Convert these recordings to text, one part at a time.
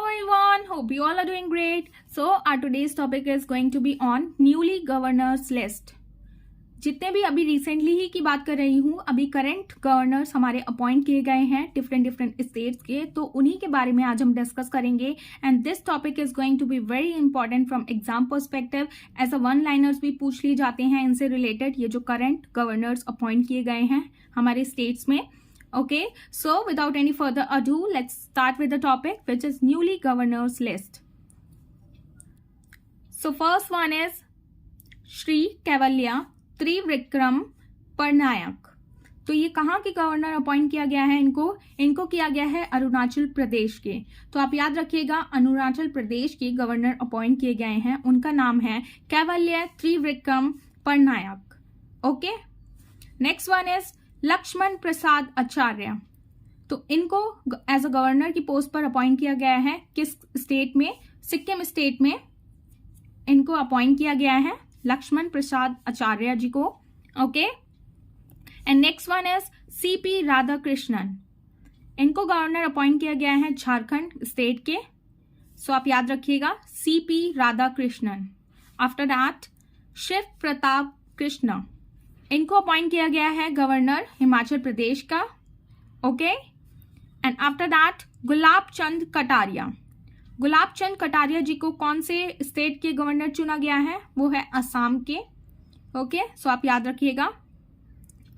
everyone, hope you all are doing great. So our today's topic is going to be on newly governors list. जितने भी अभी recently ही की बात कर रही हूँ, अभी करंट गवर्नर्स हमारे अपॉइंट किए गए हैं डिफरेंट स्टेट्स के, तो उन्हीं के बारे में आज हम डिस्कस करेंगे. And this topic is going to be very important from exam perspective. As a one liners भी पूछ लिए जाते हैं इनसे रिलेटेड, ये जो करंट गवर्नर्स अपॉइंट किए गए हैं हमारे स्टेट्स में. Okay, so without any further ado, let's start with the topic, which is newly governors list. So first one is Shri कैवल्या Trivikram Patnaik. तो ये कहाँ के गवर्नर अपॉइंट किया गया है इनको किया गया है अरुणाचल प्रदेश के. तो आप याद रखिएगा, अरुणाचल प्रदेश के गवर्नर अपॉइंट किए गए हैं, उनका नाम है Kaivalya Trivikram Patnaik. Okay, next one is Lakshman Prasad Acharya. तो इनको एज अ गवर्नर की पोस्ट पर अपॉइंट किया गया है. किस स्टेट में? सिक्किम स्टेट में इनको अपॉइंट किया गया है, लक्ष्मण प्रसाद आचार्य जी को. Okay, and next one is CP Radhakrishnan. इनको गवर्नर अपॉइंट किया गया है झारखंड स्टेट के. सो आप याद रखिएगा, CP Radhakrishnan. After that Shiv Pratap Krishna, इनको अपॉइंट किया गया है गवर्नर हिमाचल प्रदेश का. Okay, and after that Gulab Chand Kataria. Gulab Chand Kataria ji को कौन से स्टेट के गवर्नर चुना गया है? वो है असम के. ओके, सो आप याद रखिएगा.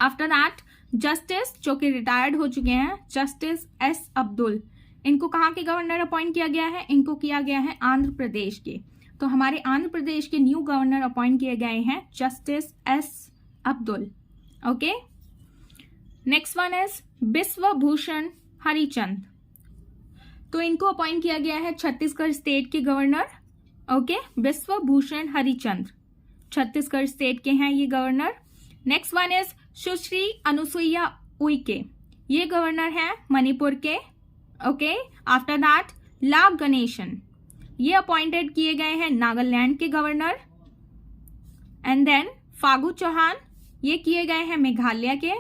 आफ्टर दैट जस्टिस, जो कि रिटायर्ड हो चुके हैं, जस्टिस एस अब्दुल. इनको कहाँ के गवर्नर अपॉइंट किया गया है? इनको किया गया है आंध्र प्रदेश के. तो हमारे आंध्र प्रदेश के न्यू गवर्नर अपॉइंट किए गए हैं justice S Abdul. Okay, next one is Biswabhusan Harichand. तो इनको अपॉइंट किया गया है छत्तीसगढ़ स्टेट के governor. Okay, Biswabhusan Harichand Chhattisgarh state के हैं ये governor. Next one is Sushri Anusuiya Uikey. ये गवर्नर हैं मणिपुर के. Okay, after that La Ganesan, ये अपॉइंटेड किए गए हैं नागालैंड के governor. And then Phagu Chauhan, ये किए गए हैं मेघालय के.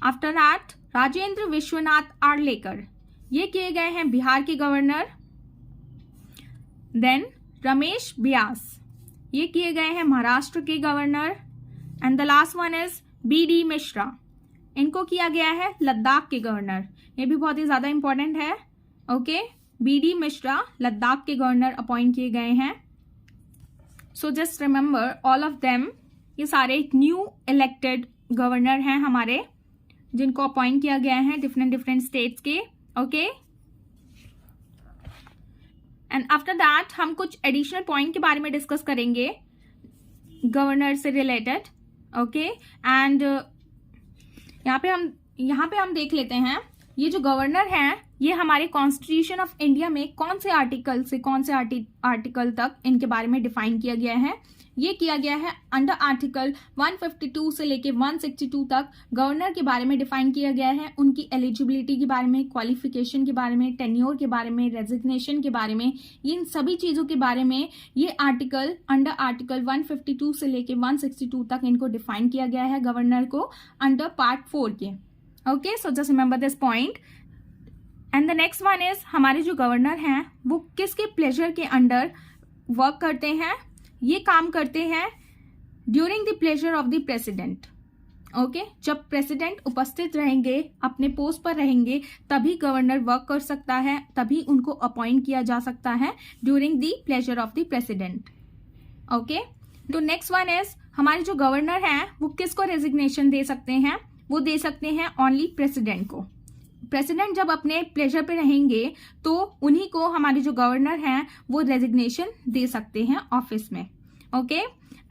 आफ्टर दैट राजेंद्र विश्वनाथ आर्लेकर, ये किए गए हैं बिहार के गवर्नर. देन रमेश व्यास, ये किए गए हैं महाराष्ट्र के governor. And the last one is BD. Mishra. इनको किया गया है लद्दाख के गवर्नर. ये भी बहुत ही ज्यादा इंपॉर्टेंट है. Okay, BD. मिश्रा लद्दाख के गवर्नर अपॉइंट किए गए हैं. So just remember all of them. ये सारे न्यू इलेक्टेड गवर्नर हैं हमारे, जिनको अपॉइंट किया गया है डिफरेंट स्टेट्स के. ओके, एंड आफ्टर दैट हम कुछ एडिशनल पॉइंट के बारे में डिस्कस करेंगे गवर्नर से रिलेटेड. ओके, एंड यहाँ पे हम देख लेते हैं, ये जो गवर्नर हैं ये हमारे कॉन्स्टिट्यूशन ऑफ इंडिया में कौन से आर्टिकल से कौन से आर्टिकल तक इनके बारे में डिफाइन किया गया है. ये किया गया है अंडर आर्टिकल 152 से लेके 162 तक गवर्नर के बारे में डिफाइन किया गया है. उनकी एलिजिबिलिटी के बारे में, क्वालिफिकेशन के बारे में, टेन्योर के बारे में, रेजिग्नेशन के बारे में, इन सभी चीजों के बारे में ये आर्टिकल अंडर आर्टिकल 152 से लेके 162 तक इनको डिफाइन किया गया है गवर्नर को अंडर पार्ट 4 के. Okay, so just remember this point. And the next one is हमारे जो गवर्नर हैं वो किसके प्लेजर के अंडर वर्क करते हैं? ये काम करते हैं during the pleasure of the president. Okay, जब प्रेसिडेंट उपस्थित रहेंगे, अपने पोस्ट पर रहेंगे, तभी गवर्नर वर्क कर सकता है, तभी उनको अपॉइंट किया जा सकता है during the pleasure of the president. Okay, तो नेक्स्ट वन इज हमारे जो गवर्नर हैं वो किसको रेजिग्नेशन दे सकते हैं? वो दे सकते हैं ओनली प्रेसिडेंट को. प्रेसिडेंट जब अपने प्लेजर पे रहेंगे तो उन्हीं को हमारे जो गवर्नर हैं वो रेजिग्नेशन दे सकते हैं ऑफिस में. ओके,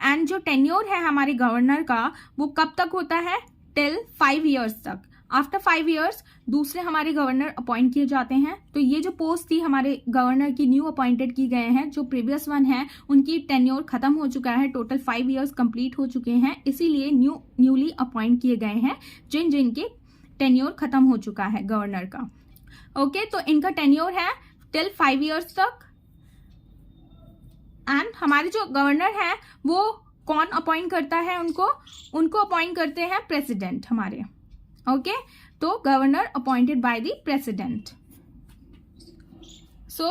एंड जो टेन्योर है हमारे गवर्नर का वो कब तक होता है? टिल 5 years तक. आफ्टर 5 years दूसरे हमारे गवर्नर अपॉइंट किए जाते हैं. तो ये जो पोस्ट थी हमारे गवर्नर की न्यू अपॉइंटेड की गए हैं, जो प्रीवियस वन है उनकी टेन्योर खत्म हो चुका है, टोटल 5 years कंप्लीट हो चुके हैं, इसीलिए न्यूली अपॉइंट किए गए हैं जिनके टेन्योर खत्म हो चुका है गवर्नर का. ओके, तो इनका टेन्योर है टिल 5 years तक. एंड हमारे जो गवर्नर हैं वो कौन अपॉइंट करता है उनको अपॉइंट करते हैं प्रेसिडेंट हमारे. ओके, तो governor appointed by the president. So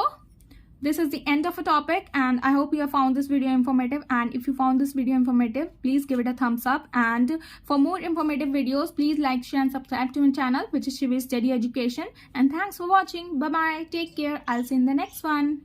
this is the end of a topic, and I hope you have found this video informative. And if you found this video informative, please give it a thumbs up. And for more informative videos, please like, share and subscribe to my channel, which is Shivi Study Education. And thanks for watching. Bye bye, take care. I'll see you in the next one.